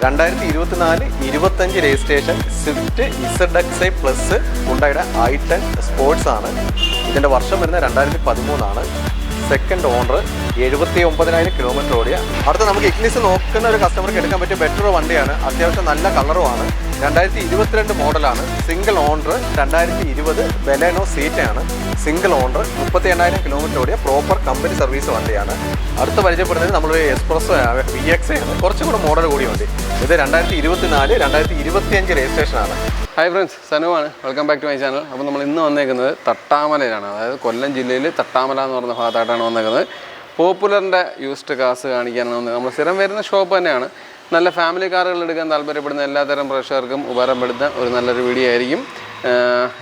2024-25 registration Swift ZXi plus ഹുണ്ടായുടെ i10 Sports ആണ്. ഇതിൻ്റെ വർഷം വരുന്നത് 2013 സെക്കൻഡ് ഓണർ, 79,000 കിലോമീറ്റർ ഓടിയ. അടുത്ത നമുക്ക് ഇഗ്നിസ് നോക്കുന്ന ഒരു കസ്റ്റമർക്ക് എടുക്കാൻ പറ്റിയ ബെറ്റർ വണ്ടിയാണ്. അത്യാവശ്യം നല്ല കളറുമാണ്. 2022 മോഡലാണ്. Single owner. 2020 ബെലേനോ സീറ്റയാണ്. സിംഗിൾ ഓണർ, 38,000 കിലോമീറ്റർ ഓടിയ പ്രോപ്പർ കമ്പനി സർവീസ് വണ്ടിയാണ്. അടുത്ത പരിചയപ്പെടുന്നത് നമ്മളൊരു എക്സ്പ്രസ് VXi ആണ്. കുറച്ചും കൂടെ മോഡൽ കൂടി വണ്ടി. ഇത് 2024-2025 രജിസ്ട്രേഷനാണ്. ഹായ് ഫ്രണ്ട്സ്, സനുവാണ്. Welcome back to my channel. അപ്പോൾ നമ്മൾ ഇന്ന് വന്നേക്കുന്നത് തട്ടാമലയിലാണ്. അതായത് കൊല്ലം ജില്ലയിൽ തട്ടാമല എന്ന് പറയുന്ന ഭാഗത്തായിട്ടാണ് വന്നേക്കുന്നത്. പോപ്പുലറിൻ്റെ യൂസ്ഡ് കാർസ് കാണിക്കാനാണ് വന്നത്. നമ്മൾ സ്ഥിരം വരുന്ന ഷോപ്പ് തന്നെയാണ്. നല്ല ഫാമിലി കാറുകൾ എടുക്കാൻ താല്പര്യപ്പെടുന്ന എല്ലാത്തരം പ്രേക്ഷകർക്കും ഉപകാരപ്പെടുന്ന ഒരു നല്ലൊരു വീഡിയോ ആയിരിക്കും.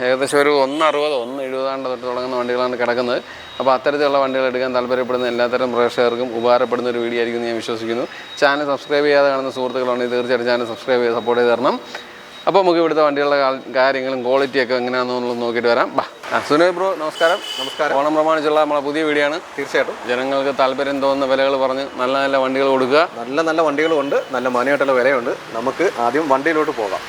ഏകദേശം ഒരു 160-170 തൊട്ട് തുടങ്ങുന്ന വണ്ടികളാണ് കിടക്കുന്നത്. അപ്പോൾ അത്തരത്തിലുള്ള വണ്ടികൾ എടുക്കാൻ താല്പര്യപ്പെടുന്ന എല്ലാത്തരം പ്രേക്ഷകർക്കും ഉപകാരപ്പെടുന്ന ഒരു വീഡിയോ ആയിരിക്കും എന്ന് ഞാൻ വിശ്വസിക്കുന്നു. ചാനൽ സബ്സ്ക്രൈബ് ചെയ്യാതെ കാണുന്ന സുഹൃത്തുക്കളുണ്ടെങ്കിൽ തീർച്ചയായിട്ടും ചാനൽ സബ്സ്ക്രൈബ് ചെയ്ത് സപ്പോർട്ട് ചെയ്ത് തരണം. അപ്പോൾ നമുക്ക് ഇവിടുത്തെ വണ്ടികളുടെ കാര്യങ്ങളും ക്വാളിറ്റിയൊക്കെ എങ്ങനെയാണെന്നുള്ളത് നോക്കിയിട്ട് വരാം. സുനീൽ ബ്രോ, നമസ്കാരം. ഓണം പ്രമാണിച്ചുള്ള നമ്മളെ പുതിയ വീഡിയോ ആണ്. തീർച്ചയായിട്ടും ജനങ്ങൾക്ക് താല്പര്യം തോന്നുന്ന വിലകൾ പറഞ്ഞ് നല്ല നല്ല വണ്ടികൾ കൊടുക്കുക. നല്ല വണ്ടികളുണ്ട്, നല്ല മാന്യമായിട്ടുള്ള വിലയുണ്ട്. നമുക്ക് ആദ്യം വണ്ടിയിലോട്ട് പോകാം.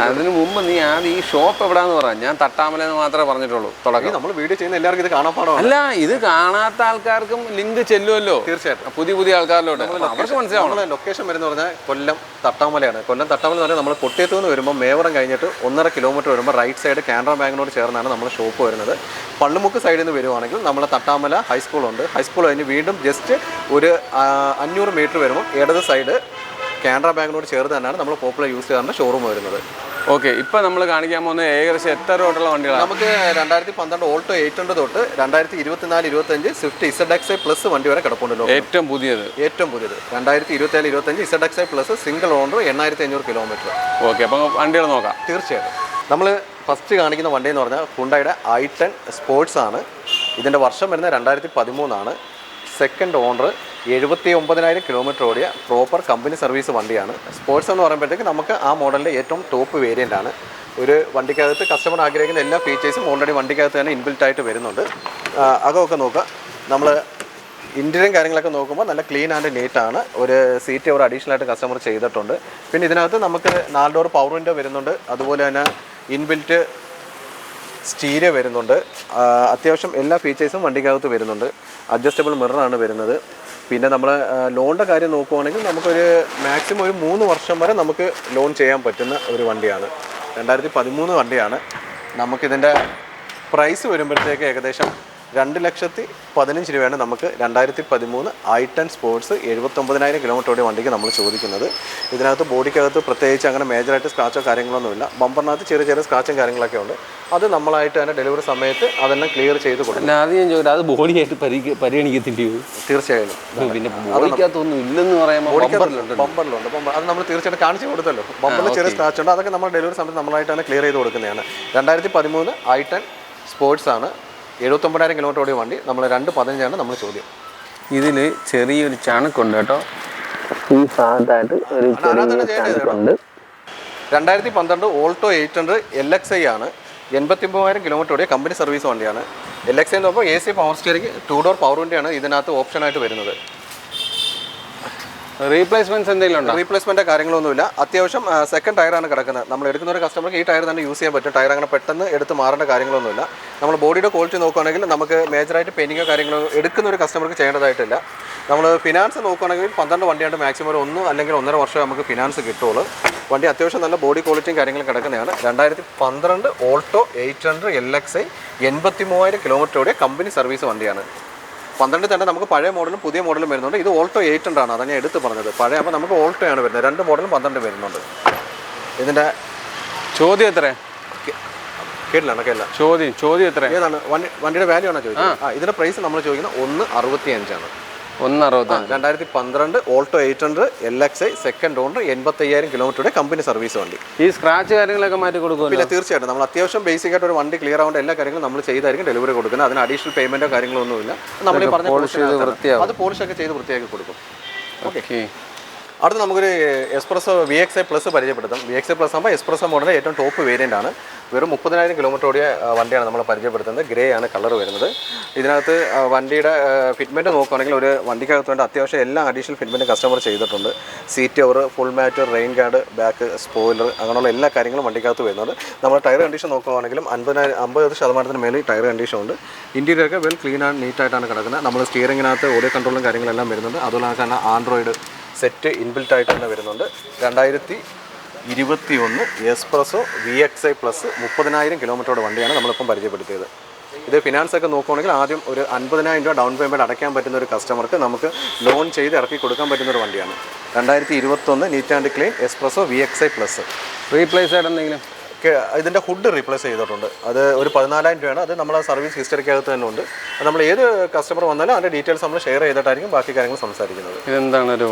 അതിന് മുമ്പ് നീ ആദ്യം ഈ ഷോപ്പ് എവിടെയാന്ന് പറയാം. ഞാൻ തട്ടാമലെന്ന് മാത്രമേ പറഞ്ഞിട്ടുള്ളൂ. തുടങ്ങി നമ്മൾ വീഡിയോ ചെയ്യുന്ന എല്ലാവർക്കും ഇത് കാണാൻ പാടാണ്. അല്ല, ഇത് കാണാത്ത ആൾക്കാർക്കും ലിങ്ക് ചെല്ലുമല്ലോ. തീർച്ചയായിട്ടും പുതിയ ആൾക്കാരിലോട്ട് അവർക്ക് മനസ്സിലാവും. ലൊക്കേഷൻ വരുന്ന പറഞ്ഞാൽ കൊല്ലം തട്ടാമലയാണ്. കൊല്ലം തട്ടാമല എന്ന് പറഞ്ഞാൽ നമ്മൾ കൊട്ടിയത്ത് നിന്ന് വരുമ്പോൾ മേവറം കഴിഞ്ഞിട്ട് 1.5 കിലോമീറ്റർ വരുമ്പോൾ റൈറ്റ് സൈഡ് കാനറ ബാങ്കിനോട് ചേർന്നാണ് നമ്മുടെ ഷോപ്പ് വരുന്നത്. പള്ളുമുക്ക് സൈഡിൽ നിന്ന് വരുവാണെങ്കിൽ നമ്മളെ തട്ടാമല ഹൈസ്കൂളുണ്ട്. ഹൈസ്കൂൾ കഴിഞ്ഞ് വീണ്ടും ജസ്റ്റ് ഒരു 500 മീറ്റർ വരുമ്പോൾ ഇടത് സൈഡ് കാനറ ബാങ്കിനോട് ചേർന്ന് തന്നെയാണ് നമ്മൾ പോപ്പുലർ യൂസ് ചെയ്യാറുണ്ട് ഷോറൂം വരുന്നത്. ഓക്കെ, ഇപ്പം നമ്മൾ കാണിക്കാൻ പോകുന്നത് ഏകദേശം എത്ര തൊട്ടുള്ള വണ്ടികളാണ്? നമുക്ക് 2012 ഓൾട്ടോ 800 തൊട്ട് 2024-25 സ്വിഫ്റ്റ് ZXi പ്ലസ് വണ്ടി വരെ കിടപ്പുണ്ടല്ലോ. ഏറ്റവും പുതിയത് 2024-25 ZXi plus single owner, 8,500 kilometre. Okay, അപ്പം വണ്ടികൾ നോക്കാം. തീർച്ചയായിട്ടും നമ്മൾ ഫസ്റ്റ് കാണിക്കുന്ന വണ്ടി എന്ന് പറഞ്ഞാൽ ഹുണ്ടായുടെ i10 സ്പോർട്സ് ആണ്. ഇതിൻ്റെ വർഷം വരുന്നത് 2013. സെക്കൻഡ് ഓണർ, 79,000 കിലോമീറ്റർ ഓടിയ പ്രോപ്പർ കമ്പനി സർവീസ് വണ്ടിയാണ്. സ്പോർട്സ് എന്ന് പറയുമ്പോഴത്തേക്ക് നമുക്ക് ആ മോഡലിൻ്റെ ഏറ്റവും ടോപ്പ് വേരിയൻ്റ് ആണ്. ഒരു വണ്ടിക്കകത്ത് കസ്റ്റമർ ആഗ്രഹിക്കുന്ന എല്ലാ ഫീച്ചേഴ്സും ഓൾറെഡി വണ്ടിക്കകത്ത് തന്നെ ഇൻബിൽറ്റ് ആയിട്ട് വരുന്നുണ്ട്. അതൊക്കെ നോക്കുക. നമ്മൾ ഇൻറ്റീരിയറും കാര്യങ്ങളൊക്കെ നോക്കുമ്പോൾ നല്ല ക്ലീൻ ആൻഡ് നീറ്റാണ്. ഒരു സീറ്റ് ഒരു അഡീഷണൽ ആയിട്ട് കസ്റ്റമർ ചെയ്തിട്ടുണ്ട്. പിന്നെ ഇതിനകത്ത് നമുക്ക് 4 ഡോർ പവർ വിൻഡോ വരുന്നുണ്ട്. അതുപോലെ തന്നെ ഇൻബിൽറ്റ് സ്റ്റീരിയോ വരുന്നുണ്ട്. അത്യാവശ്യം എല്ലാ ഫീച്ചേഴ്സും വണ്ടിക്കകത്ത് വരുന്നുണ്ട്. അഡ്ജസ്റ്റബിൾ മിററാണ് വരുന്നത്. പിന്നെ നമ്മൾ ലോണിൻ്റെ കാര്യം നോക്കുവാണെങ്കിൽ നമുക്കൊരു മാക്സിമം ഒരു 3 വർഷം വരെ നമുക്ക് ലോൺ ചെയ്യാൻ പറ്റുന്ന ഒരു വണ്ടിയാണ്. 2013 വണ്ടിയാണ്. നമുക്കിതിൻ്റെ പ്രൈസ് വരുമ്പോഴത്തേക്ക് ഏകദേശം 2,15,000 രൂപയാണ് നമുക്ക് 2013 i10 സ്പോർട്സ് 79,000 കിലോമീറ്റർ ഓടിയ വണ്ടിക്ക് നമ്മൾ ചോദിക്കുന്നത്. ഇതിനകത്ത് ബോഡിക്കകത്ത് പ്രത്യേകിച്ച് അങ്ങനെ മേജറായിട്ട് സ്ക്രാച്ചോ കാര്യങ്ങളൊന്നുമില്ല. ബമ്പറിനകത്ത് ചെറിയ സ്ക്രാച്ചും കാര്യങ്ങളൊക്കെ ഉണ്ട്. അത് നമ്മളായിട്ട് തന്നെ ഡെലിവറി സമയത്ത് അതെല്ലാം ക്ലിയർ ചെയ്ത് കൊടുക്കും. ആദ്യം ചോദിച്ചാൽ അത് ബോഡിയായിട്ട് പരിഗണിക്കത്തില്ലയോ? തീർച്ചയായും. പിന്നെ ബോഡിക്കകത്തൊന്നും ഇല്ലെന്ന് പറയുമ്പോൾ ബമ്പറിലുണ്ട്. അത് നമ്മൾ തീർച്ചയായിട്ടും കാണിച്ചു കൊടുത്തല്ലോ. ബമ്പറിൽ ചെറിയ സ്ക്രാച്ച് ഉണ്ട്. അതൊക്കെ നമ്മൾ ഡെലിവറി സമയത്ത് നമ്മളായിട്ട് തന്നെ ക്ലിയർ ചെയ്ത് കൊടുക്കുന്നതാണ്. 2013 i10 സ്പോർട്സ് ആണ്. 79,000 കിലോമീറ്റർ ഓടിയ വണ്ടി. നമ്മൾ 2,15 നമ്മൾ ചോദ്യം. ഇതിൽ ചെറിയൊരു ചണക്കുണ്ട് കേട്ടോ. ഈ ഭാഗത്തായിട്ട് ഒരു ചണക്കുണ്ട്. 2012 ഓൾട്ടോ 800 LXi ആണ്. 89,000 കിലോമീറ്റർ ഓടിയ കമ്പനി സർവീസ് വണ്ടിയാണ്. LXi എന്ന് പറയുമ്പോൾ AC power steering 2 door power വണ്ടിയാണ് ഇതിനകത്ത് ഓപ്ഷനായിട്ട് വരുന്നത്. റീപ്ലേസ്മെൻറ്റ്സ് എന്തെങ്കിലും ഉണ്ടോ? റീപ്ലേസ്മെൻറ്റ് കാര്യങ്ങളൊന്നുമില്ല. അത്യാവശ്യം സെക്കൻഡ് ടയറാണ് കിടക്കുന്നത്. നമ്മൾ എടുക്കുന്ന ഒരു കസ്റ്റമർക്ക് ഈ ടയർ തന്നെ യൂസ് ചെയ്യാൻ പറ്റും. ടയർ അങ്ങനെ പെട്ടെന്ന് എടുത്ത് മാറേണ്ട കാര്യങ്ങളൊന്നുമില്ല. നമ്മൾ ബോഡിയുടെ ക്വാളിറ്റി നോക്കുകയാണെങ്കിൽ നമുക്ക് മേജറായിട്ട് പെയിൻറ്റിങ്ങോ കാര്യങ്ങളോ എടുക്കുന്ന ഒരു കസ്റ്റമർക്ക് ചെയ്യേണ്ടതായിട്ടില്ല. നമ്മൾ ഫിനാൻസ് നോക്കുകയാണെങ്കിൽ 12 വണ്ടിയായിട്ട് മാക്സിമം ഒരു 1 അല്ലെങ്കിൽ 1.5 വർഷം നമുക്ക് ഫിനാൻസ് കിട്ടുള്ളൂ. വണ്ടി അത്യാവശ്യം നല്ല ബോഡി ക്വാളിറ്റിയും കാര്യങ്ങളും കിടക്കുന്നതാണ്. 2012 ഓൾട്ടോ 800 LXi 83,000 കിലോമീറ്റർ ഓടിയ കമ്പനി സർവീസ് വണ്ടിയാണ്. 12 തന്നെ നമുക്ക് പഴയ മോഡലും പുതിയ മോഡലും വരുന്നുണ്ട്. ഇത് ഓൾട്ടോ 800 ആണ്. അതാണ് ഞാൻ എടുത്ത് പറഞ്ഞത്. പഴയ അപ്പോൾ നമുക്ക് ഓൾട്ടോ ആണ് വരുന്നത്. 2 മോഡലും 12 വരുന്നുണ്ട്. ഇതിൻ്റെ ചോദ്യം എത്ര? കേട്ടില്ല. ചോദ്യം എത്ര? ഏതാണ് വണ്ടിയുടെ വാല്യൂ ആണോ ചോദിക്കുന്നത്? ഇതിൻ്റെ പ്രൈസ് നമ്മൾ ചോദിക്കുന്നത് 1,65 ആണ്. 1,65. 2012 ഓൾട്ടോ 800 LXi സെക്കൻഡ് ഓണർ, 85,000 കിലോമീറ്ററുടെ കമ്പനി സർവീസ് വണ്ടി. ഈ സ്ക്രാച്ച് കാര്യങ്ങളൊക്കെ മാറ്റി കൊടുക്കും? ഇല്ല, തീർച്ചയായിട്ടും. നമ്മൾ അത്യാവശ്യം ബേസിക് ആയിട്ട് ഒരു വണ്ടി ക്ലിയർ ആവേണ്ട എല്ലാ കാര്യങ്ങളും നമ്മൾ ചെയ്തായിരിക്കും ഡെലിവറി കൊടുക്കുന്നത്. അതിന് അഡീഷണൽ പേയ്മെന്റോ കാര്യങ്ങളൊന്നുമില്ല. നമ്മൾ ഈ പറഞ്ഞ അത് പോളിഷൊക്കെ ചെയ്ത് വൃത്തിയാക്കി കൊടുക്കും. ഓക്കെ. അടുത്ത് നമുക്കൊരു എക്സ്പ്രസോ VXi പ്ലസ് പരിചയപ്പെടുത്താം. VXi പ്ലസ് ആകുമ്പോൾ എക്സ്പ്രസോ മോഡലിൻ്റെ ഏറ്റവും ടോപ്പ് വേരിയൻ്റ് ആണ്. വെറും 30,000 കിലോമീറ്റർ ഓടിയ വണ്ടിയാണ് നമ്മൾ പരിചയപ്പെടുത്തുന്നത്. ഗ്രേ ആണ് കളർ വരുന്നത്. ഇതിനകത്ത് വണ്ടിയുടെ ഫിറ്റ്മെൻറ്റ് നോക്കുകയാണെങ്കിൽ ഒരു വണ്ടിക്കകത്ത് വേണ്ട അത്യാവശ്യം എല്ലാ അഡീഷണൽ ഫിറ്റ്മെൻറ്റും കസ്റ്റമർ ചെയ്തിട്ടുണ്ട്. സീറ്റ് കവർ, ഫുൾ മാറ്റ്, റെയിൻ ഗാർഡ്, ബാക്ക് സ്പോയിലർ, അങ്ങനെയുള്ള എല്ലാ കാര്യങ്ങളും വണ്ടിക്കകത്ത് വരുന്നുണ്ട്. നമ്മൾ ടയർ കണ്ടീഷൻ നോക്കുകയാണെങ്കിലും 50% മേലെ ടയർ കണ്ടീഷൻ ഉണ്ട്. ഇൻറ്റീരിയറൊക്കെ വെൽ ക്ലീൻ ആൻഡ് നീറ്റായിട്ടാണ് കിടക്കുന്നത്. നമ്മൾ സ്റ്റിയറിങ്ങിനകത്ത് ഓഡിയോ കൺട്രോളും കാര്യങ്ങളെല്ലാം വരുന്നുണ്ട്. അതുപോലെ തന്നെ ആൻഡ്രോയിഡ് സെറ്റ് ഇൻബിൽറ്റ് ആയിട്ട് തന്നെ വരുന്നുണ്ട്. 2021 എക്സ്പ്രസോ VXi പ്ലസ് 30,000 കിലോമീറ്ററുടെ വണ്ടിയാണ് നമ്മളിപ്പം പരിചയപ്പെടുത്തിയത്. ഇത് ഫിനാൻസ് ഒക്കെ നോക്കുകയാണെങ്കിൽ ആദ്യം ഒരു 50,000 രൂപ ഡൗൺ പേയ്മെൻറ്റ് അടയ്ക്കാൻ പറ്റുന്ന ഒരു കസ്റ്റമർക്ക് നമുക്ക് ലോൺ ചെയ്ത് ഇറക്കി കൊടുക്കാൻ പറ്റുന്ന ഒരു വണ്ടിയാണ്. 2021 neat and clean espresso VXi plus. Replace ആയിട്ട് എന്തെങ്കിലും ഇതിൻ്റെ ഹുഡ് റീപ്ലേസ് ചെയ്തിട്ടുണ്ട്. അത് ഒരു 14,000 രൂപയാണ്. അത് നമ്മളെ സർവീസ് ഹിസ്റ്ററിക്കകത്ത് തന്നെ ഉണ്ട്. അത് നമ്മൾ ഏത് കസ്റ്റമർ വന്നാലും അതിൻ്റെ ഡീറ്റെയിൽസ് നമ്മൾ ഷെയർ ചെയ്തിട്ടായിരിക്കും ബാക്കി കാര്യങ്ങൾ സംസാരിക്കുന്നത്. ഇതെന്താണ് ഒരു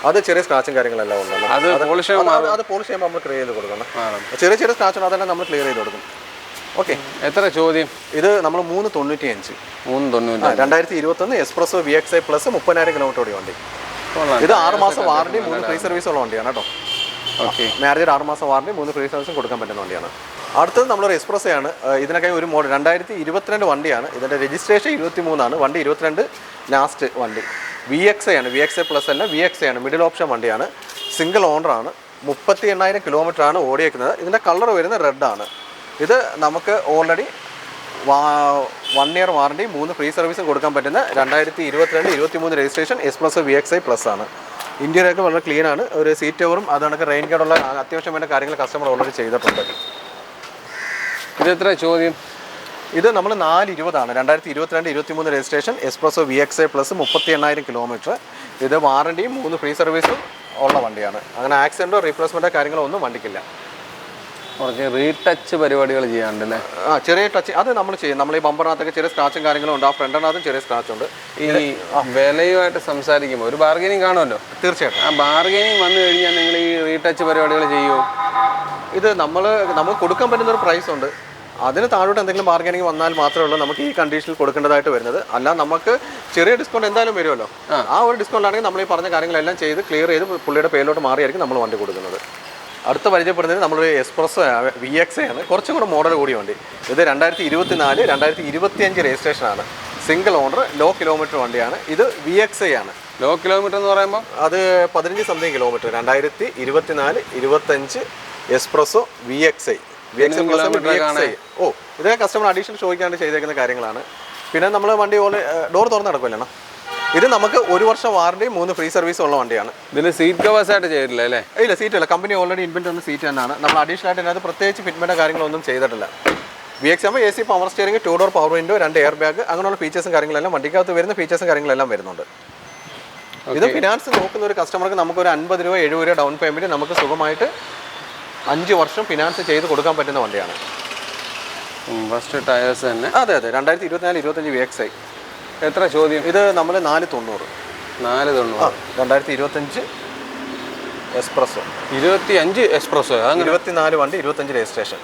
അത് ചെറിയ സ്ക്രാച്ചും കാര്യങ്ങളെല്ലാം ഉണ്ടല്ലോ. അത് പോളിഷ് ചെയ്യുമ്പോൾ നമ്മൾ ക്ലിയർ ചെയ്ത് കൊടുക്കണം. ചെറിയ സ്ക്രാച്ച് ഉണ്ട്, അതെല്ലാം നമ്മൾ ക്ലിയർ ചെയ്ത് കൊടുക്കും. ഓക്കെ, എത്ര ചോദ്യം? ഇത് നമ്മൾ 395 2021 എക്സ്പ്രസോ VXi പ്ലസ് 30,000 കിലോമീറ്റർ ഓടിയ വണ്ടി. ഇത് 6 മാസം വാറണ്ടി 3 ഫ്രീ സർവീസ് ഉള്ള വണ്ടിയാണ് കേട്ടോ. ഓക്കെ, മാരേജ് 6 മാസം വാറണ്ടി 3 ഫ്രീ സർവീസും കൊടുക്കാൻ പറ്റുന്ന വണ്ടിയാണ്. അടുത്തത് നമ്മളൊരു എക്സ്പ്രസ് ആണ്. ഇതിനൊക്കെ ഒരു മോഡൽ 2022 വണ്ടിയാണ്. ഇതിൻ്റെ രജിസ്ട്രേഷൻ 23 ആണ്. വണ്ടി 22 ലാസ്റ്റ് വണ്ടി. VXi ആണ്. VXi പ്ലസ് അല്ല, VXi ആണ്. മിഡിൽ ഓപ്ഷൻ വണ്ടിയാണ്. സിംഗിൾ ഓണറാണ്. 38,000 കിലോമീറ്റർ ആണ് ഓടിയേക്കുന്നത്. ഇതിൻ്റെ കളർ വരുന്നത് റെഡ് ആണ്. ഇത് നമുക്ക് ഓൾറെഡി 1 ഇയർ വാറണ്ടി 3 ഫ്രീ സർവീസും കൊടുക്കാൻ പറ്റുന്ന 2022-23 രജിസ്ട്രേഷൻ എക്സ്പ്രസോ VXi പ്ലസ് ആണ്. ഇന്ത്യയിലൊക്കെ വളരെ ക്ലീൻ ആണ്. ഒരു സീറ്റ് കവറും അതൊക്കെ റെയിൻ ഗാർഡുള്ള അത്യാവശ്യം വേണ്ട കാര്യങ്ങൾ കസ്റ്റമർ ഓൾറെഡി ചെയ്തിട്ടുണ്ട്. ഇത് എത്ര ചോദ്യം? ഇത് നമ്മൾ 420 ആണ്. 2022-23 registration espresso VXi plus 38,000 kilometre. ഇത് വാറണ്ടിയും 3 ഫ്രീ സർവീസും ഉള്ള വണ്ടിയാണ്. അങ്ങനെ ആക്സിഡൻറ്റോ റീപ്ലേസ്മെൻറ്റോ കാര്യങ്ങളോ ഒന്നും വണ്ടിക്കില്ല. കുറച്ച് റീടച്ച് പരിപാടികൾ ചെയ്യാറുണ്ടല്ലേ? ചെറിയ ടച്ച് അത് നമ്മൾ ചെയ്യും. നമ്മൾ ഈ ബമ്പറിനകത്തൊക്കെ ചെറിയ സ്ക്രാച്ചും കാര്യങ്ങളും ഉണ്ട്. ആ ഫ്രണ്ടിനകത്തും ചെറിയ സ്ക്രാച്ച് ഉണ്ട്. ഈ വിലയുമായിട്ട് സംസാരിക്കുമ്പോൾ ഒരു ബാർഗനിങ് കാണുമല്ലോ. തീർച്ചയായിട്ടും ആ ബാർഗനിങ് വന്നു കഴിഞ്ഞാൽ നിങ്ങൾ ഈ റീടച്ച് പരിപാടികൾ ചെയ്യുമോ? ഇത് നമ്മൾ കൊടുക്കാൻ പറ്റുന്നൊരു പ്രൈസ് ഉണ്ട്. അതിന് താഴോട്ട് എന്തെങ്കിലും ബാർഗനിങ് വന്നാൽ മാത്രമേ ഉള്ളൂ നമുക്ക് ഈ കണ്ടീഷനിൽ കൊടുക്കേണ്ടതായിട്ട് വരുന്നത്. അല്ല, നമുക്ക് ചെറിയ ഡിസ്കൗണ്ട് എന്തായാലും വരുമല്ലോ. ആ ഒരു ഡിസ്കൗണ്ട് ആണെങ്കിൽ നമ്മൾ ഈ പറഞ്ഞ കാര്യങ്ങളെല്ലാം ചെയ്ത് ക്ലിയർ ചെയ്ത് പുള്ളിയുടെ പേരിലോട്ട് മാറിയായിരിക്കും നമ്മൾ വണ്ടി കൊടുക്കുന്നത്. അടുത്ത പരിചയപ്പെടുന്നത് നമ്മളൊരു എക്സ്പ്രസോ VXi ആണ്. കുറച്ചും കൂടെ മോഡൽ കൂടിയ വണ്ടി. ഇത് 2024-2025 രജിസ്ട്രേഷനാണ്. സിംഗിൾ ഓണർ, ലോ കിലോമീറ്റർ വണ്ടിയാണ്. ഇത് VXi ആണ്. ലോ കിലോമീറ്റർ എന്ന് പറയുമ്പോൾ അത് 15 something kilometre. 2024-25 espresso VXi plus VXi. ഇത് കസ്റ്റമർ അഡീഷണൽ ചോദിക്കാണ്ട് ചെയ്തേക്കുന്ന കാര്യങ്ങളാണ്. പിന്നെ നമ്മൾ വണ്ടി ഡോർ തുറന്ന് നടക്കുമല്ലോ. ഇത് നമുക്ക് 1 വർഷം വാറണ്ടി 3 ഫ്രീ സർവീസ് ഉള്ള വണ്ടിയാണ്. ഇതിന് സീറ്റ് കവേഴ്സ് ആയിട്ട് ചെയ്തിട്ടില്ല അല്ലേ? ഇല്ല, സീറ്റ് അല്ല. കമ്പനി ഓൾറെഡി ഇൻബിൽറ്റ് വന്ന സീറ്റ് തന്നെയാണ്. നമ്മൾ അഡീഷണൽ ആയിട്ട് അതിനകത്ത് പ്രത്യേകിച്ച് ഫിറ്റ്മെൻറ്റോ കാര്യങ്ങളൊന്നും ചെയ്തിട്ടില്ല. VXi ആകുമ്പോൾ AC power steering, 2 door power window, 2 air bag, അങ്ങനെയുള്ള ഫീച്ചേഴ്സും കാര്യങ്ങളെല്ലാം വണ്ടിക്കകത്ത് വരുന്ന ഫീച്ചേഴ്സും കാര്യങ്ങളെല്ലാം വരുന്നുണ്ട്. ഇത് ഫിനാൻസ് നോക്കുന്ന ഒരു കസ്റ്റമർക്ക് നമുക്കൊരു 50 രൂപ 70 രൂപ ഡൗൺ പേയ്മെൻറ്റ് നമുക്ക് സുഖമായിട്ട് 5 വർഷം ഫിനാൻസ് ചെയ്ത് കൊടുക്കാൻ പറ്റുന്ന വണ്ടിയാണ്. ഫസ്റ്റ് ടയേഴ്സ് തന്നെ. അതെ 2024-25 VXi. എത്ര ചോദ്യം? ഇത് നമ്മൾ 490. 2025 എക്സ്പ്രസോ. 25 എക്സ്പ്രസോ. 24 വണ്ടി 25 രജിസ്ട്രേഷൻ.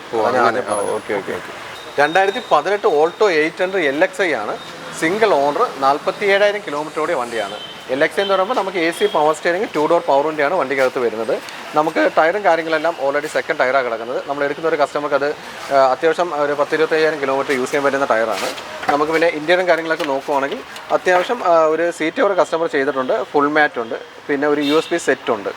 2018 ഓൾട്ടോ 800 LXi ആണ്. സിംഗിൾ ഓണർ, 47,000 കിലോമീറ്റർ ഓടിയ വണ്ടിയാണ്. LXi എന്ന് പറയുമ്പോൾ നമുക്ക് AC power steering, 2 door power വിൻഡോയാണ് വണ്ടിക്കകത്ത് വരുന്നത്. നമുക്ക് ടയറും കാര്യങ്ങളെല്ലാം ഓൾറെഡി സെക്കൻഡ് ടയറാണ് കിടക്കുന്നത്. നമ്മൾ എടുക്കുന്ന ഒരു കസ്റ്റമർക്ക് അത് അത്യാവശ്യം ഒരു 10-25,000 കിലോമീറ്റർ യൂസ് ചെയ്യാൻ പറ്റുന്ന ടയറാണ്. നമുക്ക് പിന്നെ ഇന്ത്യനും കാര്യങ്ങളൊക്കെ നോക്കുവാണെങ്കിൽ അത്യാവശ്യം ഒരു സീറ്റ് കവർ കസ്റ്റമർ ചെയ്തിട്ടുണ്ട്. ഫുൾ മാറ്റ് ഉണ്ട്. പിന്നെ ഒരു USB സെറ്റ് ഉണ്ട്.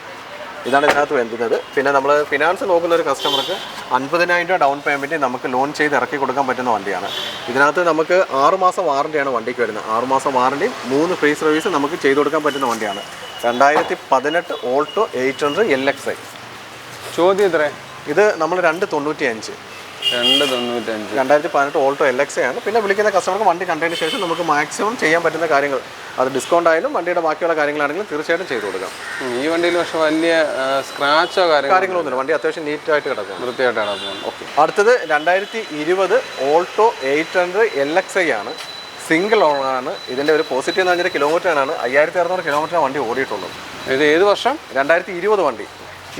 ഇതാണ് ഇതിനകത്ത് വരുന്നത്. പിന്നെ നമ്മൾ ഫിനാൻസ് നോക്കുന്ന ഒരു കസ്റ്റമർക്ക് 50,000 രൂപ ഡൗൺ പേയ്മെൻറ്റ് നമുക്ക് ലോൺ ചെയ്ത് ഇറക്കി കൊടുക്കാൻ പറ്റുന്ന വണ്ടിയാണ്. ഇതിനകത്ത് നമുക്ക് 6 മാസം വാറണ്ടിയാണ് വണ്ടിക്ക് വരുന്നത്. 6 മാസം വാറണ്ടിയും 3 ഫ്രീ സർവീസ് നമുക്ക് ചെയ്ത് കൊടുക്കാൻ പറ്റുന്ന വണ്ടിയാണ്. 2018 ഓൾട്ടോ 800 LXi. ചോദ്യം എത്ര? ഇത് നമ്മൾ 295. 2018 ഓൾട്ടോ LXi ആണ്. പിന്നെ വിളിക്കുന്ന കസ്റ്റമർക്ക് വണ്ടി കണ്ടതിന് ശേഷം നമുക്ക് മാക്സിമം ചെയ്യാൻ പറ്റുന്ന കാര്യങ്ങൾ, അത് ഡിസ്കൗണ്ട് ആയാലും വണ്ടിയുടെ ബാക്കിയുള്ള കാര്യങ്ങളാണെങ്കിലും തീർച്ചയായിട്ടും ചെയ്തു കൊടുക്കാം. ഈ വണ്ടിയിൽ പക്ഷേ വലിയ സ്ക്രാച്ചോ കാര്യങ്ങളൊന്നുമില്ല. വണ്ടി അത്യാവശ്യം നീറ്റായിട്ട് കിടക്കും, വൃത്തിയായിട്ട് കിടക്കും. ഓക്കെ. അടുത്തത് 2020 ഓൾട്ടോ 800 LXi ആണ്. സിംഗിൾ ഓണറാണ്. ഇതിൻ്റെ ഒരു പോസിറ്റീവ് എന്ന് പറഞ്ഞാൽ കിലോമീറ്റർ ആണ്. 5,600 കിലോമീറ്റർ വണ്ടി ഓടിയിട്ടുള്ളൂ. ഇത് ഏത് വർഷം? 2020 വണ്ടി.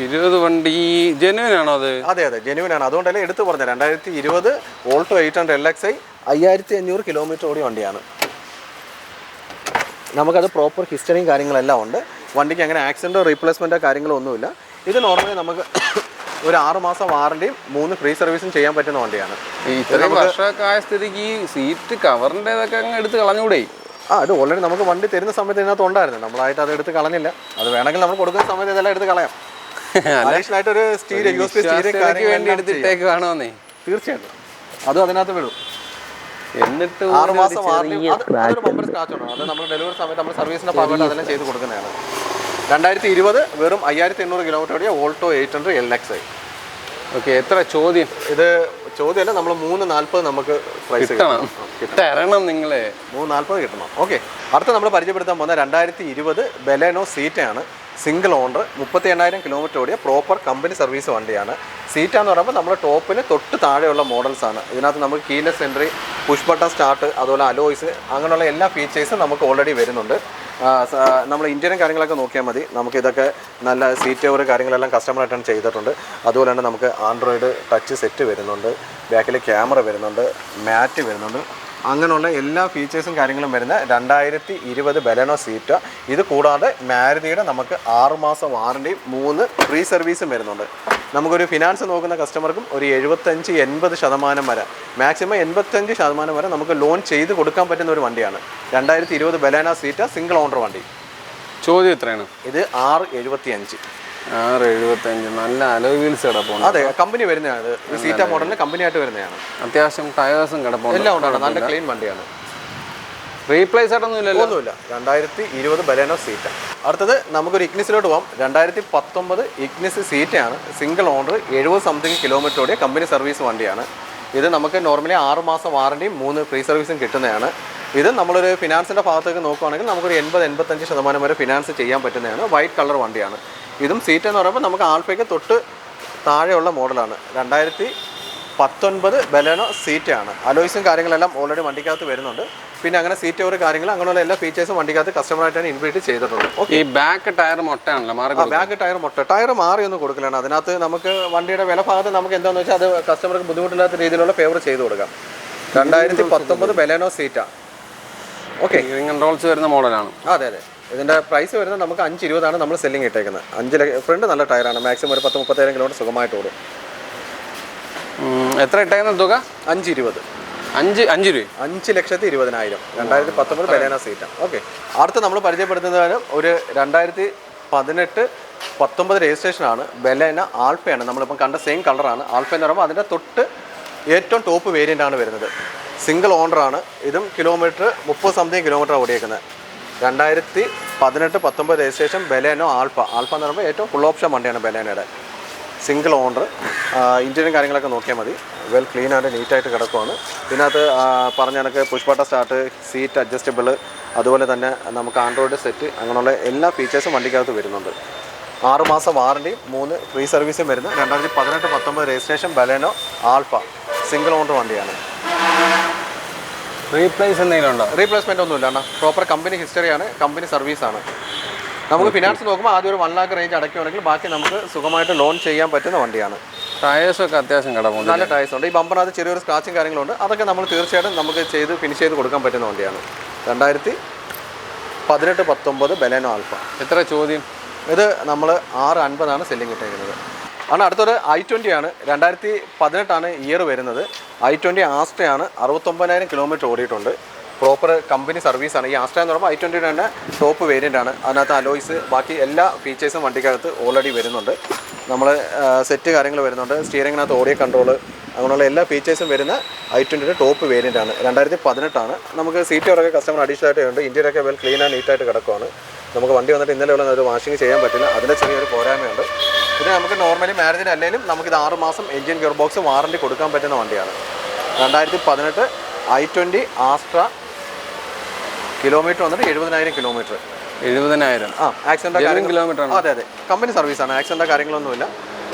20 വണ്ടി ജെനുവിൻ ആണോ അത്? അതെ ജെനുവിൻ ആണ്. അതുകൊണ്ടല്ലേ എടുത്ത് പറഞ്ഞത്. 2020 ഓൾട്ടോ 800 LXi 5,500 കിലോമീറ്റർ ഓടിയ വണ്ടിയാണ്. നമുക്കത് പ്രോപ്പർ ഹിസ്റ്ററിയും കാര്യങ്ങളെല്ലാം ഉണ്ട്. വണ്ടിക്ക് അങ്ങനെ ആക്സിഡൻറ്റോ റീപ്ലേസ്മെൻറ്റോ കാര്യങ്ങളോ ഒന്നുമില്ല. ഇത് നോർമലി നമുക്ക് ഒരു 6 മാസം വാറണ്ടിയും 3 ഫ്രീ സർവീസും ചെയ്യാൻ പറ്റുന്ന വണ്ടിയാണ്. ഇത്രയും വർഷമൊക്കെ ആയ സ്ഥിതിക്ക് ഈ സീറ്റ് കവറിൻ്റെതൊക്കെ അങ്ങ് എടുത്ത് കളഞ്ഞുകൂടെ? അത് ഓൾറെഡി നമുക്ക് വണ്ടി തരുന്ന സമയത്ത് ഇതിനകത്ത് ഉണ്ടായിരുന്നു, നമ്മളായിട്ട് അത് എടുത്ത് കളഞ്ഞില്ല. അത് വേണമെങ്കിൽ നമ്മൾ കൊടുക്കുന്ന സമയത്ത് ഇതെല്ലാം എടുത്ത് കളയാം. അഡീഷണലായിട്ട് ഒരു വേണ്ടി എടുത്തിട്ടേക്ക് കാണുമെന്നേ. തീർച്ചയായിട്ടും അതും അതിനകത്ത് വിടും. എന്നിട്ട് 6 മാസം വാറണ്ടി, അതൊരു ബമ്പർ സ്ക്രാച്ച് ഉണ്ട്. അത് നമ്മൾ ഡെലിവറി സമയത്ത് നമ്മൾ സർവീസിൻ്റെ ഭാഗമായിട്ട് അതെല്ലാം ചെയ്ത് കൊടുക്കുന്നതാണ്. 2020 വെറും 5800 കിലോമീറ്റർ ഓടിയ ഓൾട്ടോ 800 LXi. ഓക്കെ, എത്ര ചോദ്യം? ഇത് ചോദ്യമല്ല, നമ്മൾ 340 നമുക്ക് പ്രൈസ് തരണം. നിങ്ങളെ 340 കിട്ടണം. ഓക്കെ, അടുത്ത നമ്മൾ പരിചയപ്പെടുത്താൻ പോകുന്ന 2020 ബെലേനോ സീറ്റയാണ്. സിംഗിൾ ഓണർ, 38,000 കിലോമീറ്റർ ഓടിയ പ്രോപ്പർ കമ്പനി സർവീസ് വണ്ടിയാണ്. സീറ്റാന്ന് പറയുമ്പോൾ നമ്മൾ ടോപ്പിന് തൊട്ട് താഴെയുള്ള മോഡൽസാണ്. ഇതിനകത്ത് നമുക്ക് keyless entry, push button start, അതുപോലെ അലോയ്സ്, അങ്ങനെയുള്ള എല്ലാ ഫീച്ചേഴ്സും നമുക്ക് ഓൾറെഡി വരുന്നുണ്ട്. നമ്മൾ ഇന്ത്യൻ കാര്യങ്ങളൊക്കെ നോക്കിയാൽ മതി. നമുക്കിതൊക്കെ നല്ല സീറ്റ് കവർ കാര്യങ്ങളെല്ലാം കസ്റ്റമറായിട്ടാണ് ചെയ്തിട്ടുണ്ട്. അതുപോലെ തന്നെ നമുക്ക് ആൻഡ്രോയിഡ് ടച്ച് സെറ്റ് വരുന്നുണ്ട്, ബാക്കിൽ ക്യാമറ വരുന്നുണ്ട്, മാറ്റ് വരുന്നുണ്ട്. അങ്ങനെയുള്ള എല്ലാ ഫീച്ചേഴ്സും കാര്യങ്ങളും വരുന്ന 2020 ബെലേനോ സീറ്റ. ഇത് കൂടാതെ മാരുതിയുടെ നമുക്ക് 6 മാസം വാറണ്ടിയും 3 ഫ്രീ സർവീസും വരുന്നുണ്ട്. നമുക്കൊരു ഫിനാൻസ് നോക്കുന്ന കസ്റ്റമർക്കും ഒരു 75-80% വരെ, മാക്സിമം 85% വരെ നമുക്ക് ലോൺ ചെയ്ത് കൊടുക്കാൻ പറ്റുന്ന ഒരു വണ്ടിയാണ് 2020 ബെലേനോ സീറ്റ സിംഗിൾ ഓണർ വണ്ടി. ചോദ്യം എത്രയാണ്? ഇത് 675. 675. നല്ല അലോയ് വീൽസ് കിടപ്പുണ്ട്. അതെ, കമ്പനി വരുന്നതാണ്. ഇത് സീറ്റ മോഡലിന് കമ്പനി ആയിട്ട് വരുന്നതാണ്. അത്യാവശ്യം ടയേഴ്സും കിടപ്പുണ്ട്, എല്ലാം ഉണ്ടാണ്. നല്ല ക്ലീൻ വണ്ടിയാണ്. റീപ്ലേസ് ആയിട്ടൊന്നുമില്ല. 2020 ബെലേനോ സീറ്റ. അടുത്തത് നമുക്കൊരു ഇഗ്നിസിലോട്ട് പോകാം. 2019 ഇഗ്നിസ് സീറ്റയാണ്. സിംഗിൾ ഓണർ, 70 സംതിങ് കിലോമീറ്റർ ഓടിയ കമ്പനി സർവീസ് വണ്ടിയാണ്. ഇത് നമുക്ക് നോർമലി 6 മാസം വാറണ്ടിയും 3 ഫ്രീ സർവീസും കിട്ടുന്നതാണ്. ഇത് നമ്മളൊരു ഫിനാൻസിൻ്റെ ഭാഗത്തേക്ക് നോക്കുകയാണെങ്കിൽ നമുക്കൊരു 80-85% വരെ ഫിനാൻസ് ചെയ്യാൻ പറ്റുന്നതാണ്. വൈറ്റ് കളർ വണ്ടിയാണ്. ഇതും സീറ്റ് എന്ന് പറയുമ്പോൾ നമുക്ക് ആൽഫയ്ക്ക് തൊട്ട് താഴെയുള്ള മോഡലാണ്. 2019 ബെലേനോ സീറ്റാണ്. അലോയ്സും കാര്യങ്ങളെല്ലാം ഓൾറെഡി വണ്ടിക്കകത്ത് വരുന്നുണ്ട്. പിന്നെ അങ്ങനെ സീറ്റ് ഓവർ കാര്യങ്ങൾ അങ്ങനെയുള്ള എല്ലാ ഫീച്ചേഴ്സും വണ്ടിക്കകത്ത് കസ്റ്റമറായിട്ടാണ് ഇൻക്ലൂഡ് ചെയ്തിട്ടുണ്ട്. ഈ ബാക്ക് ടയർ മൊട്ടയാണല്ലോ മാറി? ബാക്ക് ടയർ മൊട്ട, ടയർ മാറിയൊന്നും കൊടുക്കലാണ്. അതിനകത്ത് നമുക്ക് വണ്ടിയുടെ വില ഭാഗത്ത് നമുക്ക് എന്താണെന്ന് വെച്ചാൽ അത് കസ്റ്റമർക്ക് ബുദ്ധിമുട്ടില്ലാത്ത രീതിയിലുള്ള ഫേവർ ചെയ്ത് കൊടുക്കാം. 2019 ബെലേനോ സീറ്റ. ഓക്കെ, കൺട്രോൾസ് വരുന്ന മോഡലാണ്. അതെ അതെ. ഇതിൻ്റെ പ്രൈസ് വരുന്നത് നമുക്ക് 520 നമ്മൾ സെല്ലിങ് ഇട്ടേക്കുന്നത്. 5 ലക്ഷം. ഫ്രണ്ട് നല്ല ടയറാണ്. മാക്സിമം ഒരു 10-30,000 കിലോമീറ്റർ സുഖമായിട്ട് ഓടും. എത്ര ഇട്ടേക്കുന്ന തുക? 520. 5 രൂപ. 5,20,000. 2019 ബെലേനോ സീറ്റ. ഓക്കെ, അടുത്ത് നമ്മൾ പരിചയപ്പെടുത്തുന്നതിന് ഒരു 2018-19 രജിസ്ട്രേഷനാണ്. ബെലേന ആൽഫയാണ്. നമ്മളിപ്പം കണ്ട സെയിം കളറാണ്. ആൽഫ എന്ന് പറയുമ്പോൾ അതിൻ്റെ തൊട്ട് ഏറ്റവും ടോപ്പ് വേരിയൻ്റ് ആണ് വരുന്നത്. സിംഗിൾ ഓണറാണ്. ഇതും കിലോമീറ്റർ 30 സംതിങ് കിലോമീറ്റർ ഓടിയേക്കുന്നത്. 2018-19 രജിസ്ട്രേഷൻ ബെലേനോ ആൽഫ. ആൽഫ എന്ന് പറയുമ്പോൾ ഏറ്റവും ഫുൾ ഓപ്ഷൻ വണ്ടിയാണ് ബെലേനയുടെ. Single owner. ഇൻറ്റീരിയർ കാര്യങ്ങളൊക്കെ നോക്കിയാൽ മതി. വെൽ ക്ലീൻ ആയിട്ട് നീറ്റായിട്ട് കിടക്കുവാണ്. ഇതിനകത്ത് പറഞ്ഞ കണക്ക് push button start, seat adjustable, അതുപോലെ തന്നെ നമുക്ക് ആൻഡ്രോയിഡ് സെറ്റ്, അങ്ങനെയുള്ള എല്ലാ ഫീച്ചേഴ്സും വണ്ടിക്കകത്ത് വരുന്നുണ്ട്. 6 മാസം വാറണ്ടിയും 3 ഫ്രീ സർവീസും വരുന്ന 2018-19 registration Baleno Alpha single owner വണ്ടിയാണ്. റീപ്ലേസ് എന്തെങ്കിലും ഉണ്ടോ? റീപ്ലേസ്മെൻ്റ് ഒന്നുമില്ല അണ്ണാ. പ്രോപ്പർ കമ്പനി ഹിസ്റ്ററിയാണ്, കമ്പനി സർവീസാണ്. നമുക്ക് ഫിനാൻസ് നോക്കുമ്പോൾ ആദ്യം ഒരു 1 lakh റേഞ്ച് അടയ്ക്കുകയാണെങ്കിൽ ബാക്കി നമുക്ക് സുഖമായിട്ട് ലോൺ ചെയ്യാൻ പറ്റുന്ന വണ്ടിയാണ്. ടയേഴ്സൊക്കെ അത്യാവശ്യം കിടപ്പുണ്ട്. നല്ല ടയേഴ്സ് ഉണ്ട്. ഈ ബമ്പറിനകത്ത് ചെറിയൊരു സ്ക്രാച്ചും കാര്യങ്ങളുണ്ട്. അതൊക്കെ നമ്മൾ തീർച്ചയായിട്ടും നമുക്ക് ഫിനിഷ് ചെയ്ത് കൊടുക്കാൻ പറ്റുന്ന വണ്ടിയാണ്. 2018-19 ബെലേനോ ആൽഫ. എത്ര ചോദ്യം? ഇത് നമ്മൾ 650 സെല്ലിംഗ് ഇട്ടേക്കുന്നത്. ആണ്. അടുത്തൊരു i20 ആണ്. 2018 ഇയർ വരുന്നത്. i20 ആസ്ട്രയാണ്. 69,000 കിലോമീറ്റർ ഓടിയിട്ടുണ്ട്. പ്രോപ്പർ കമ്പനി സർവീസാണ്. ഈ ആസ്ട്ര എന്ന് പറയുമ്പോൾ i20 തന്നെ ടോപ്പ് വേരിയൻ്റ് ആണ്. അതിനകത്ത് അലോയ്സ്, ബാക്കി എല്ലാ ഫീച്ചേഴ്സും വണ്ടിക്കകത്ത് ഓൾറെഡി വരുന്നുണ്ട്. നമ്മൾ സെറ്റ് കാര്യങ്ങൾ വരുന്നുണ്ട്. സ്റ്റിയറിങ്ങിനകത്ത് ഓഡിയോ കൺട്രോൾ, അങ്ങനെയുള്ള എല്ലാ ഫീച്ചേഴ്സും വരുന്ന i20 ടോപ്പ് വേരിയൻ്റ് ആണ്. 2018 നമുക്ക് സീറ്റ് വരൊക്കെ കസ്റ്റമർ അഡീഷണൽ ആയിട്ട് ഉണ്ട്. ഇന്ത്യയിലൊക്കെ വെൽ ക്ലീൻ ആൻഡ് നീറ്റായിട്ട് കിടക്കുവാണ്. നമുക്ക് വണ്ടി വന്നിട്ട് ഇന്നലെ ഉള്ള ഒരു വാഷിംഗ് ചെയ്യാൻ പറ്റില്ല. അതിൻ്റെ ചെറിയൊരു പോരായ്മയുണ്ട്. ഇത് നമുക്ക് നോർമലി മാരുതിന് അല്ലെങ്കിലും നമുക്കിത് 6 മാസം എൻജിൻ ഗിയർ ബോക്സ് വാറണ്ടി കൊടുക്കാൻ പറ്റുന്ന വണ്ടിയാണ്. 2018 i20 ആസ്ട്ര. കിലോമീറ്റർ വന്നിട്ട് 70,000 കിലോമീറ്റർ. 70,000. Accident kilometre. അതെ അതെ, കമ്പനി സർവീസാണ്. ആക്സിഡൻ്റ് കാര്യങ്ങളൊന്നുമില്ല.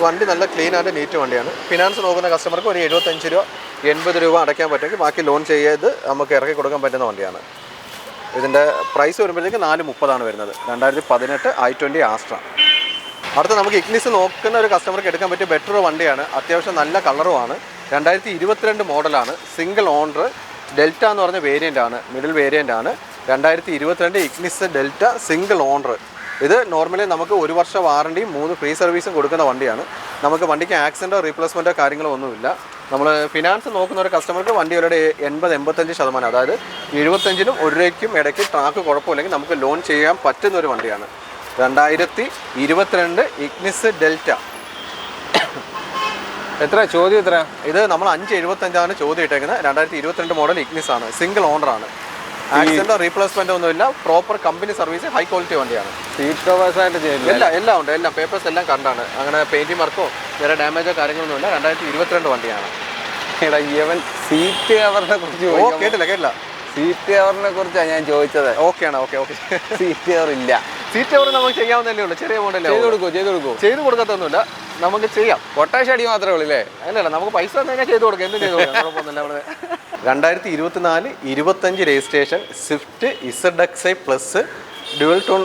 വണ്ടി നല്ല ക്ലീൻ ആൻഡ് നീറ്റ് വണ്ടിയാണ്. ഫിനാൻസ് നോക്കുന്ന കസ്റ്റമർക്ക് ഒരു 75 രൂപ 80 രൂപ അടയ്ക്കാൻ പറ്റുമെങ്കിൽ ബാക്കി ലോൺ ചെയ്ത് നമുക്ക് ഇറക്കി കൊടുക്കാൻ പറ്റുന്ന വണ്ടിയാണ്. ഇതിൻ്റെ പ്രൈസ് വരുമ്പോഴത്തേക്ക് 430 വരുന്നത്. 2018 i20 ആസ്ട്ര. അടുത്ത നമുക്ക് ഇഗ്നിസ് നോക്കുന്ന ഒരു കസ്റ്റമർക്ക് എടുക്കാൻ പറ്റിയ ബെറ്റർ വണ്ടിയാണ്. അത്യാവശ്യം നല്ല കളറുമാണ്. 2022 മോഡലാണ്. Single owner. ഡെൽറ്റ എന്ന് പറഞ്ഞ വേരിയൻ്റ് ആണ്, മിഡിൽ വേരിയൻ്റ് ആണ്. 2022 ഇഗ്നിസ് ഡെൽറ്റ സിംഗിൾ ഓണർ. ഇത് നോർമലി നമുക്ക് 1 വർഷം വാറണ്ടിയും 3 ഫ്രീ സർവീസും കൊടുക്കുന്ന വണ്ടിയാണ്. നമുക്ക് വണ്ടിക്ക് ആക്സിഡൻറ്റോ റീപ്ലേസ്മെൻറ്റോ കാര്യങ്ങളോ ഒന്നുമില്ല. നമ്മൾ ഫിനാൻസ് നോക്കുന്ന ഒരു കസ്റ്റമർക്ക് വണ്ടി അവരുടെ 80-85%, അതായത് 75-നും 1 രൂപയ്ക്കും ഇടയ്ക്ക് ട്രാക്ക് കുഴപ്പമില്ലെങ്കിൽ നമുക്ക് ലോൺ ചെയ്യാൻ പറ്റുന്ന ഒരു വണ്ടിയാണ്. 2022 ഇഗ്നിസ് ഡെൽറ്റ. എത്ര ചോദ്യം? എത്ര? ഇത് നമ്മൾ 575 ചോദ്യം ഇട്ടേക്കുന്നത്. 2022 മോഡൽ ഇഗ്നിസ് ആണ്. സിംഗിൾ ഓണറാണ്. ആക്സിഡൻറ്റോ റീപ്ലേസ്മെൻറ്റോ ഒന്നുമില്ല. Proper company service, high quality വണ്ടിയാണ്. സീറ്റ് കവേഴ്സായിട്ട് ചെയ്യില്ല? എല്ലാം ഉണ്ട്. എല്ലാം പേപ്പേഴ്സ് എല്ലാം കറണ്ടാണ്. അങ്ങനെ പെയിൻറ്റിംഗ് വർക്കോ വേറെ ഡാമേജോ കാര്യങ്ങളൊന്നുമില്ല. 2022 വണ്ടിയാണ്. എടാ ഇവൻ സീറ്റ് കവറിനെ കുറിച്ച് കേട്ടില്ല. സീറ്റ് കവറിനെ കുറിച്ചാണ് ഞാൻ ചോദിച്ചത്. ഓക്കെയാണ്. ഓക്കെ. സീറ്റ് കവർ ഇല്ല. സീറ്റ് കവർ നമുക്ക് ചെയ്യാവുന്നതല്ലേ ഉള്ളൂ. ചെറിയ മോഡൽ ചെയ്ത് കൊടുക്കത്തൊന്നുമില്ല. നമുക്ക് ചെയ്യാം. കൊട്ടേഷൻ അടി മാത്രമേ ഉള്ളൂ അല്ലേ? അല്ലല്ല, നമുക്ക് പൈസ തന്നെ ചെയ്ത് കൊടുക്കാം. എന്ത് ചെയ്ത് കൊടുക്കാം, കുഴപ്പമൊന്നുമില്ല. അവിടെ 2024-25 registration Swift ZXi plus dual tone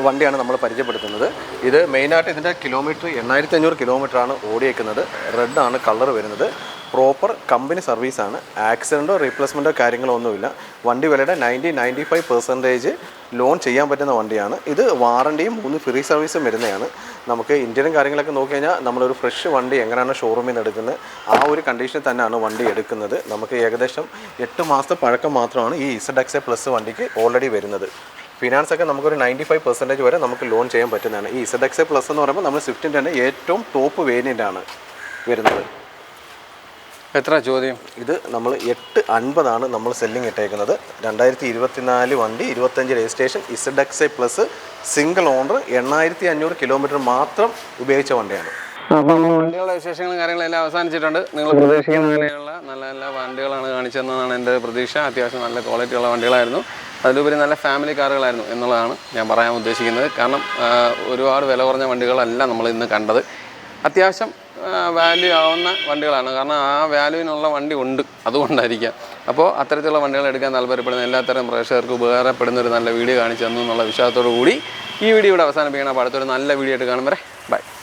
വണ്ടിയാണ് നമ്മൾ പരിചയപ്പെടുത്തുന്നത്. ഇത് മെയിനായിട്ട് ഇതിൻ്റെ കിലോമീറ്റർ 8500 കിലോമീറ്ററാണ് ഓടിയേക്കുന്നത്. റെഡാണ് കളർ വരുന്നത്. പ്രോപ്പർ കമ്പനി സർവീസാണ്. ആക്സിഡൻറ്റോ റീപ്ലേസ്മെൻറ്റോ കാര്യങ്ങളോ ഒന്നുമില്ല. വണ്ടി വിലയുടെ 90-95% ലോൺ ചെയ്യാൻ പറ്റുന്ന വണ്ടിയാണ്. ഇത് വാറണ്ടിയും 3 ഫ്രീ സർവീസും വരുന്നതാണ്. നമുക്ക് ഇന്ത്യനും കാര്യങ്ങളൊക്കെ നോക്കി കഴിഞ്ഞാൽ നമ്മളൊരു ഫ്രഷ് വണ്ടി എങ്ങനെയാണ് ഷോറൂമിൽ നിന്ന് എടുക്കുന്നത് ആ ഒരു കണ്ടീഷനിൽ തന്നെയാണ് വണ്ടി എടുക്കുന്നത്. നമുക്ക് ഏകദേശം 8 മാസത്തെ പഴക്കം മാത്രമാണ് ഈ ZXi പ്ലസ് വണ്ടിക്ക് ഓൾറെഡി വരുന്നത്. ഫിനാൻസൊക്കെ നമുക്കൊരു 95% വരെ നമുക്ക് ലോൺ ചെയ്യാൻ പറ്റുന്നതാണ്. ഈ ZXi പ്ലസ് എന്ന് പറയുമ്പോൾ നമ്മൾ സ്വിഫ്റ്റിൻ്റെ തന്നെ ഏറ്റവും ടോപ്പ് വേരിയൻ്റാണ് വരുന്നത്. എത്ര ചോദ്യം? ഇത് നമ്മൾ 850 നമ്മൾ സെല്ലിംഗ് ഇട്ടേക്കുന്നത്. 2024 വണ്ടി, 25 registration, ZXi plus, single owner, 8500 kilometre മാത്രം ഉപയോഗിച്ച വണ്ടിയാണ്. അപ്പോൾ വണ്ടികളുടെ വിശേഷങ്ങളും കാര്യങ്ങളെല്ലാം അവസാനിച്ചിട്ടുണ്ട്. നിങ്ങൾ പ്രതീക്ഷിക്കുന്ന പോലെയുള്ള നല്ല നല്ല വണ്ടികളാണ് കാണിച്ചതെന്നാണ് എൻ്റെ പ്രതീക്ഷ. അത്യാവശ്യം നല്ല ക്വാളിറ്റിയുള്ള വണ്ടികളായിരുന്നു. അതിലുപരി നല്ല ഫാമിലി കാറുകളായിരുന്നു എന്നുള്ളതാണ് ഞാൻ പറയാൻ ഉദ്ദേശിക്കുന്നത്. കാരണം ഒരുപാട് വില കുറഞ്ഞ വണ്ടികളല്ല നമ്മൾ ഇന്ന് കണ്ടത്. അത്യാവശ്യം വാല്യൂ ആവുന്ന വണ്ടികളാണ്. കാരണം ആ വാല്യൂവിനുള്ള വണ്ടി ഉണ്ട്, അതുകൊണ്ടായിരിക്കാം. അപ്പോൾ അത്തരത്തിലുള്ള വണ്ടികൾ എടുക്കാൻ താല്പര്യപ്പെടുന്ന എല്ലാത്തരം പ്രേക്ഷകർക്ക് ഉപകാരപ്പെടുന്ന ഒരു നല്ല വീഡിയോ കാണിച്ചു തന്നു എന്നുള്ള വിശ്വാസത്തോടു കൂടി ഈ വീഡിയോ ഇവിടെ അവസാനിപ്പിക്കണം. അപ്പോൾ അടുത്തൊരു നല്ല വീഡിയോ ആയിട്ട് കാണും വരെ ബൈ.